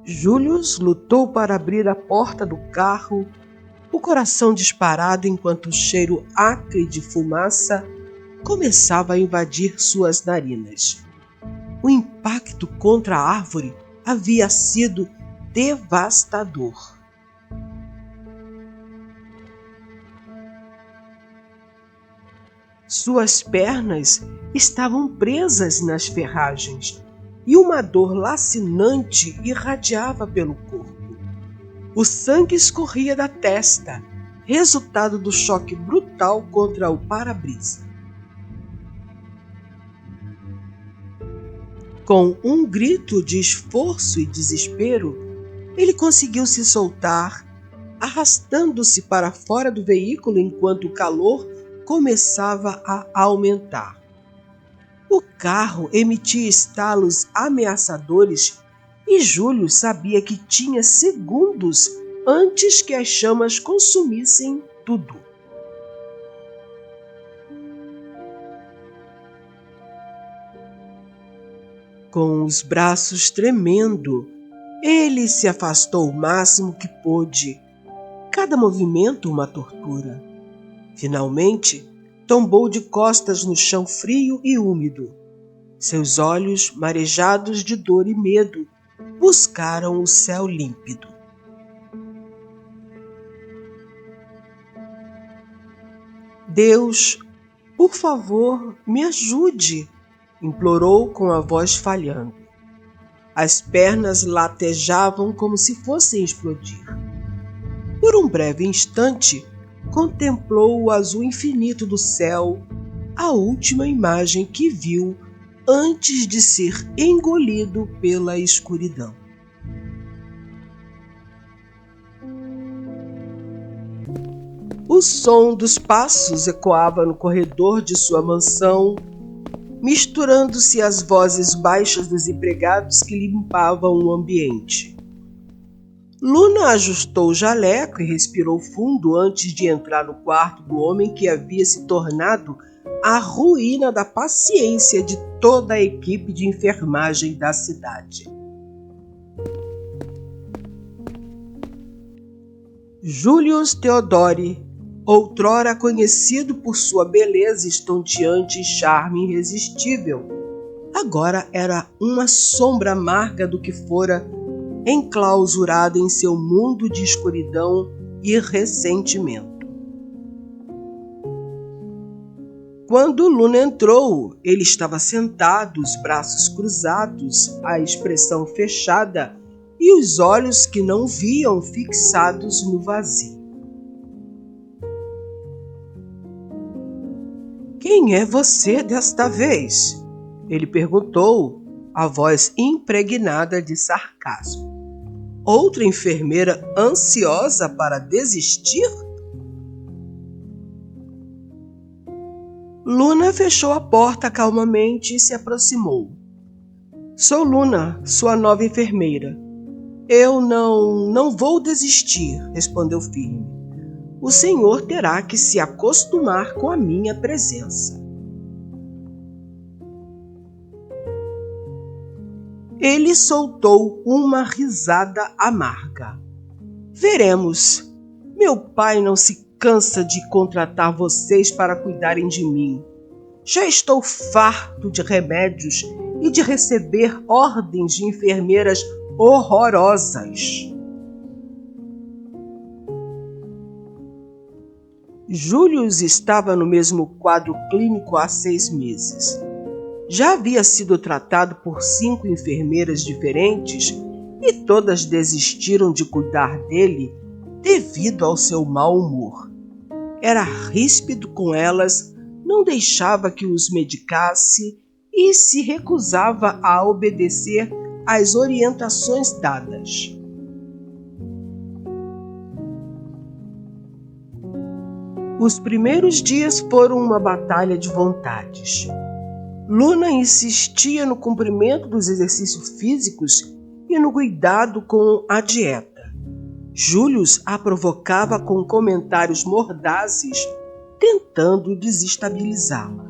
Július lutou para abrir a porta do carro, o coração disparado enquanto o cheiro acre de fumaça começava a invadir suas narinas. O impacto contra a árvore havia sido devastador. Suas pernas estavam presas nas ferragens e uma dor lacinante irradiava pelo corpo. O sangue escorria da testa, resultado do choque brutal contra o para-brisa. Com um grito de esforço e desespero, ele conseguiu se soltar, arrastando-se para fora do veículo enquanto o calor começava a aumentar. O carro emitia estalos ameaçadores e Júlio sabia que tinha segundos antes que as chamas consumissem tudo. Com os braços tremendo, ele se afastou o máximo que pôde, cada movimento uma tortura. Finalmente, tombou de costas no chão frio e úmido. Seus olhos, marejados de dor e medo, buscaram o céu límpido. Deus, por favor, me ajude, implorou com a voz falhando. As pernas latejavam como se fossem explodir. Por um breve instante, contemplou o azul infinito do céu, a última imagem que viu antes de ser engolido pela escuridão. O som dos passos ecoava no corredor de sua mansão, misturando-se às vozes baixas dos empregados que limpavam o ambiente. Luna ajustou o jaleco e respirou fundo antes de entrar no quarto do homem que havia se tornado a ruína da paciência de toda a equipe de enfermagem da cidade. Julius Theodore, outrora conhecido por sua beleza estonteante e charme irresistível, agora era uma sombra amarga do que fora, enclausurado em seu mundo de escuridão e ressentimento. Quando Luna entrou, ele estava sentado, os braços cruzados, a expressão fechada e os olhos que não viam fixados no vazio. "Quem é você desta vez?" ele perguntou, a voz impregnada de sarcasmo. "Outra enfermeira ansiosa para desistir?" Luna fechou a porta calmamente e se aproximou. "Sou Luna, sua nova enfermeira." "Eu não vou desistir", respondeu firme. "O senhor terá que se acostumar com a minha presença." Ele soltou uma risada amarga. "Veremos. Meu pai não se cansa de contratar vocês para cuidarem de mim. Já estou farto de remédios e de receber ordens de enfermeiras horrorosas." Julius estava no mesmo quadro clínico há 6 meses. Já havia sido tratado por 5 enfermeiras diferentes e todas desistiram de cuidar dele devido ao seu mau humor. Era ríspido com elas, não deixava que os medicasse e se recusava a obedecer às orientações dadas. Os primeiros dias foram uma batalha de vontades. Luna insistia no cumprimento dos exercícios físicos e no cuidado com a dieta. Julius a provocava com comentários mordazes, tentando desestabilizá-la.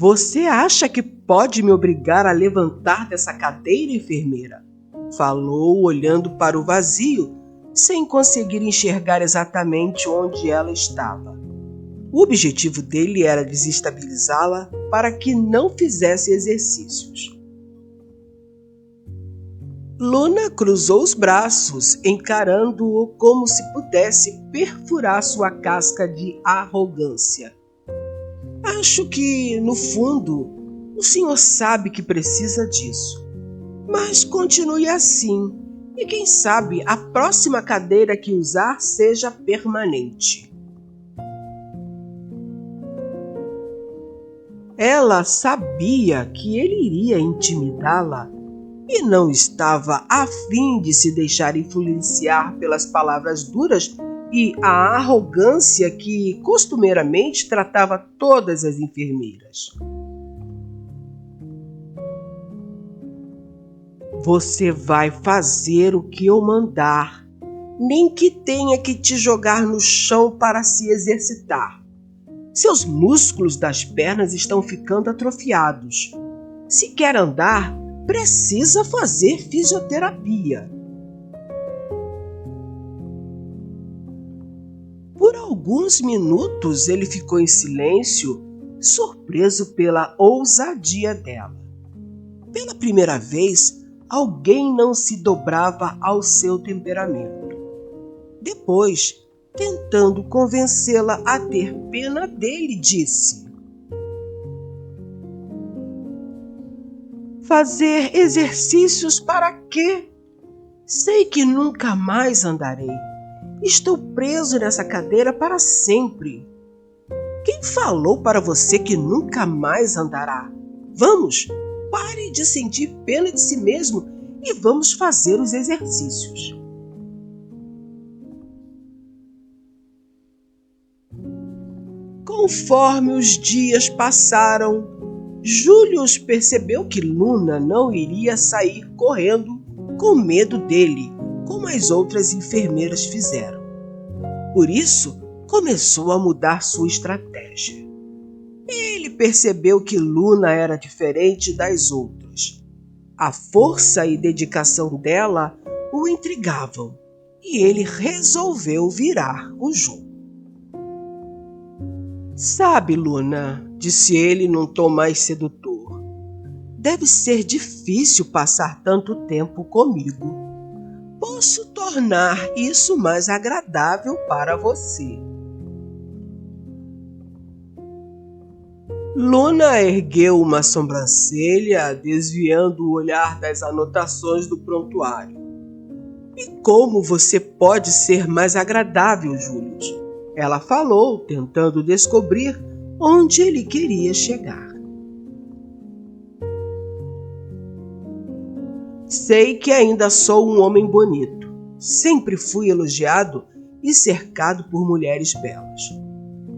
Você acha que pode me obrigar a levantar dessa cadeira, enfermeira? Falou, olhando para o vazio, sem conseguir enxergar exatamente onde ela estava. O objetivo dele era desestabilizá-la para que não fizesse exercícios. Luna cruzou os braços, encarando-o como se pudesse perfurar sua casca de arrogância. Acho que, no fundo, o senhor sabe que precisa disso. Mas continue assim, e quem sabe a próxima cadeira que usar seja permanente. Ela sabia que ele iria intimidá-la e não estava a fim de se deixar influenciar pelas palavras duras e a arrogância que costumeiramente tratava todas as enfermeiras. Você vai fazer o que eu mandar, nem que tenha que te jogar no chão para se exercitar. Seus músculos das pernas estão ficando atrofiados. Se quer andar, precisa fazer fisioterapia. Por alguns minutos ele ficou em silêncio, surpreso pela ousadia dela. Pela primeira vez, alguém não se dobrava ao seu temperamento. Depois, tentando convencê-la a ter pena dele, disse: fazer exercícios para quê? Sei que nunca mais andarei. Estou preso nessa cadeira para sempre. Quem falou para você que nunca mais andará? Vamos, pare de sentir pena de si mesmo e vamos fazer os exercícios. Conforme os dias passaram, Julius percebeu que Luna não iria sair correndo com medo dele, como as outras enfermeiras fizeram. Por isso, começou a mudar sua estratégia. Ele percebeu que Luna era diferente das outras. A força e dedicação dela o intrigavam, e ele resolveu virar o jogo. Sabe, Luna, disse ele num tom mais sedutor, deve ser difícil passar tanto tempo comigo. Posso tornar isso mais agradável para você. Luna ergueu uma sobrancelha, desviando o olhar das anotações do prontuário. E como você pode ser mais agradável, Julius? Ela falou, tentando descobrir onde ele queria chegar. Sei que ainda sou um homem bonito. Sempre fui elogiado e cercado por mulheres belas.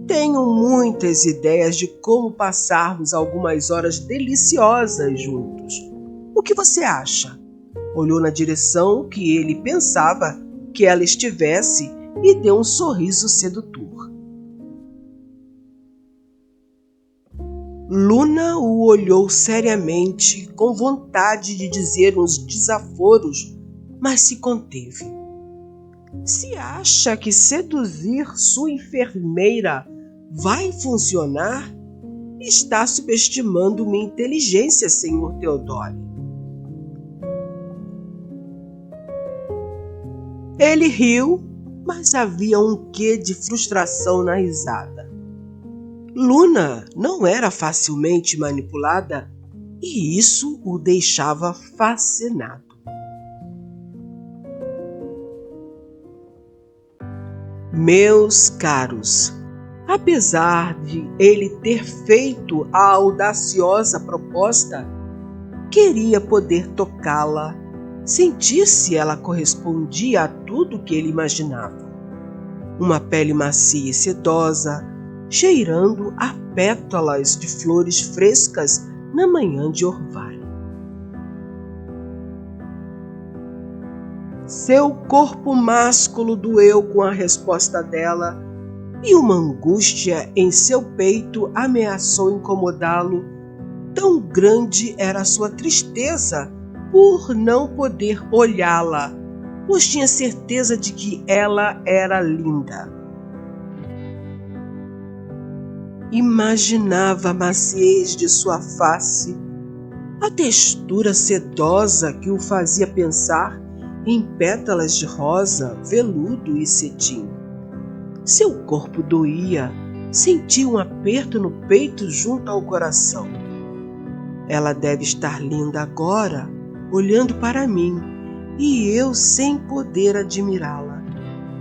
Tenho muitas ideias de como passarmos algumas horas deliciosas juntos. O que você acha? Olhou na direção que ele pensava que ela estivesse e deu um sorriso sedutor. Luna o olhou seriamente, com vontade de dizer uns desaforos, mas se conteve. Se acha que seduzir sua enfermeira vai funcionar, está subestimando minha inteligência, Sr. Theodore. Ele riu, mas havia um quê de frustração na risada. Luna não era facilmente manipulada e isso o deixava fascinado. Meus caros, apesar de ele ter feito a audaciosa proposta, queria poder tocá-la, sentir se ela correspondia a tudo que ele imaginava. Uma pele macia e sedosa, cheirando a pétalas de flores frescas na manhã de orvalho. Seu corpo másculo doeu com a resposta dela e uma angústia em seu peito ameaçou incomodá-lo Tão grande era a sua tristeza por não poder olhá-la, pois tinha certeza de que ela era linda. Imaginava a maciez de sua face, a textura sedosa que o fazia pensar em pétalas de rosa, veludo e cetim. Seu corpo doía, sentia um aperto no peito junto ao coração. Ela deve estar linda agora, olhando para mim, e eu sem poder admirá-la.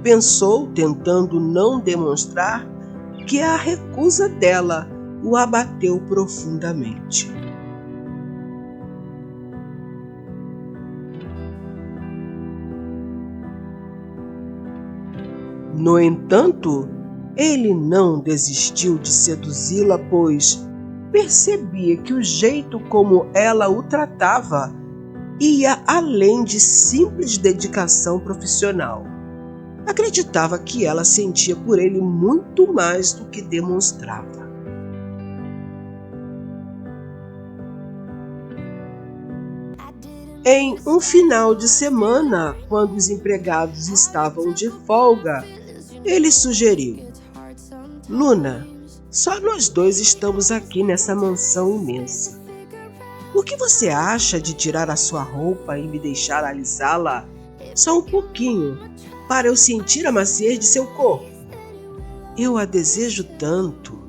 Pensou, tentando não demonstrar que a recusa dela o abateu profundamente. No entanto, ele não desistiu de seduzi-la, pois percebia que o jeito como ela o tratava ia além de simples dedicação profissional. Acreditava que ela sentia por ele muito mais do que demonstrava. Em um final de semana, quando os empregados estavam de folga, ele sugeriu: Luna, só nós dois estamos aqui nessa mansão imensa. O que você acha de tirar a sua roupa e me deixar alisá-la só um pouquinho, para eu sentir a maciez de seu corpo? Eu a desejo tanto.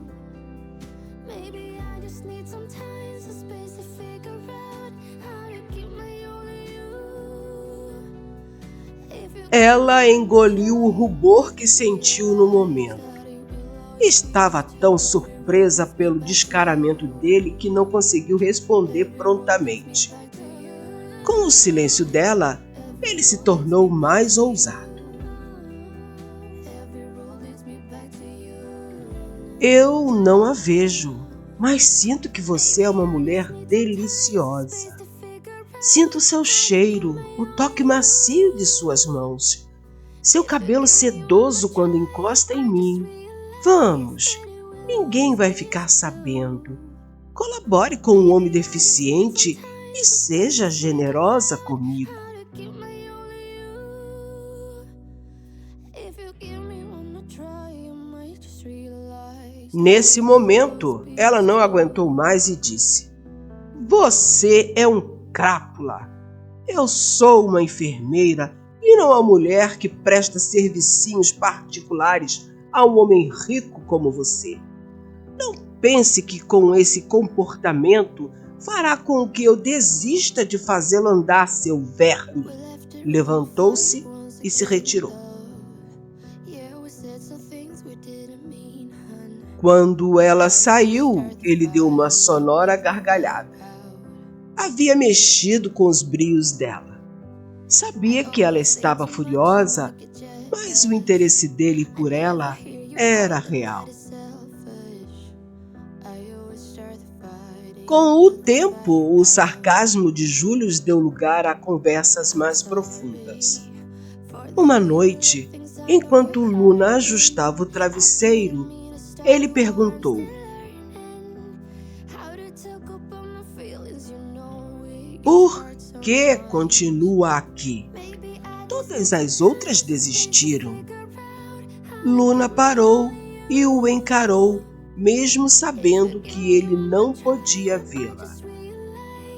Ela engoliu o rubor que sentiu no momento. Estava tão surpresa pelo descaramento dele que não conseguiu responder prontamente. Com o silêncio dela, ele se tornou mais ousado. Eu não a vejo, mas sinto que você é uma mulher deliciosa. Sinto seu cheiro, o toque macio de suas mãos, seu cabelo sedoso quando encosta em mim. Vamos, ninguém vai ficar sabendo. Colabore com um homem deficiente e seja generosa comigo. Nesse momento, ela não aguentou mais e disse: Você é um crápula. Eu sou uma enfermeira e não uma mulher que presta servicinhos particulares a um homem rico como você. Não pense que com esse comportamento fará com que eu desista de fazê-lo andar, seu verme. Levantou-se e se retirou. Quando ela saiu, ele deu uma sonora gargalhada. Havia mexido com os brios dela. Sabia que ela estava furiosa, mas o interesse dele por ela era real. Com o tempo, o sarcasmo de Júlio deu lugar a conversas mais profundas. Uma noite, enquanto Luna ajustava o travesseiro, ele perguntou: Por que continua aqui? Todas as outras desistiram. Luna parou e o encarou, mesmo sabendo que ele não podia vê-la.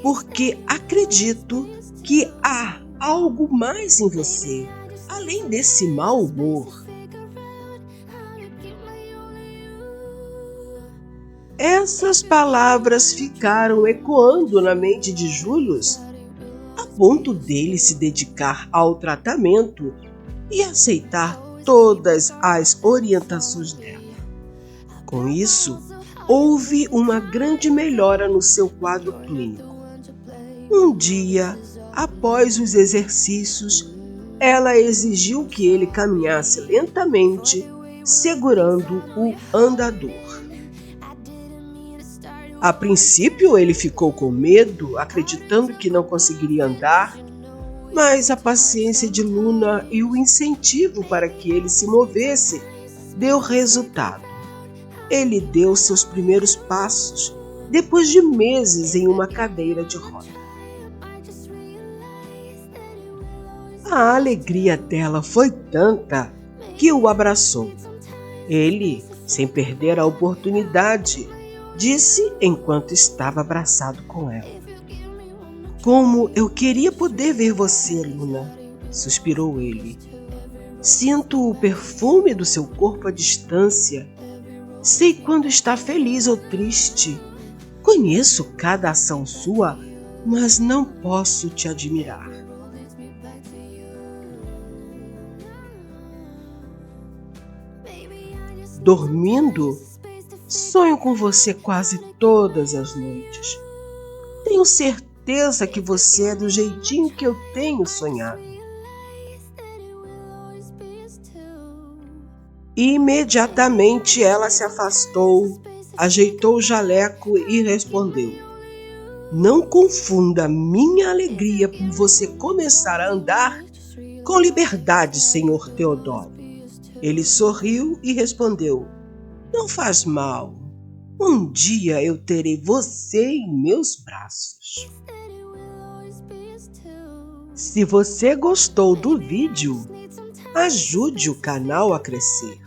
Porque acredito que há algo mais em você, além desse mau humor. Essas palavras ficaram ecoando na mente de Júlio, a ponto dele se dedicar ao tratamento e aceitar todas as orientações dela. Com isso, houve uma grande melhora no seu quadro clínico. Um dia, após os exercícios, ela exigiu que ele caminhasse lentamente, segurando o andador. A princípio, ele ficou com medo, acreditando que não conseguiria andar, mas a paciência de Luna e o incentivo para que ele se movesse deu resultado. Ele deu seus primeiros passos, depois de meses em uma cadeira de roda. A alegria dela foi tanta que o abraçou. Ele, sem perder a oportunidade, disse enquanto estava abraçado com ela: "Como eu queria poder ver você, Luna", suspirou ele. "Sinto o perfume do seu corpo à distância. Sei quando está feliz ou triste. Conheço cada ação sua, mas não posso te admirar." Dormindo, sonho com você quase todas as noites. Tenho certeza que você é do jeitinho que eu tenho sonhado. Imediatamente ela se afastou, ajeitou o jaleco e respondeu: "Não confunda minha alegria por você começar a andar com liberdade, senhor Teodoro." Ele sorriu e respondeu: "Não faz mal. Um dia eu terei você em meus braços." Se você gostou do vídeo, ajude o canal a crescer.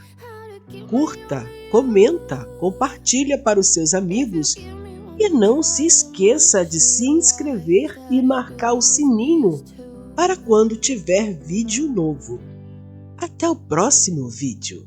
Curta, comenta, compartilha para os seus amigos e não se esqueça de se inscrever e marcar o sininho para quando tiver vídeo novo. Até o próximo vídeo.